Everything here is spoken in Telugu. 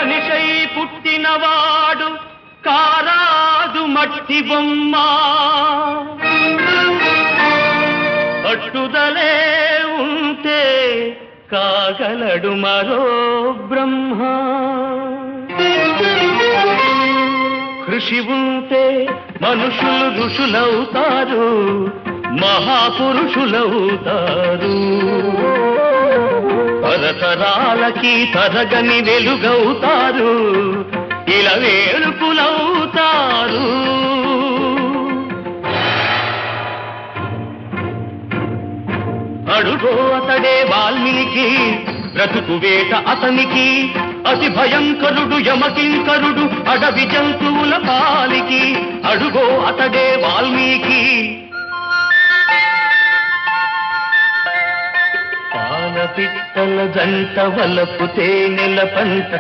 మనిషై పుట్టినవాడు కారాదు మట్టి బొమ్మ పట్టుదలే ఉంటే కాగలడు మరో బ్రహ్మ కృషి ఉంటే మనుషులు ఋషులవుతారు మహాపురుషులవుతారు తరతరాలకి తరగని వెలుగవుతారు ఇలా వేడుకులవుతారు అడుగో అతడే వాల్మీకి బ్రతుకు వేట అతనికి అతి భయంకరుడు యమకింకరుడు అడవి జంతువుల పాలికి అడుగో అతడే వాల్మీకి పాల పిట్టల జంట వలపు తేనెల పంట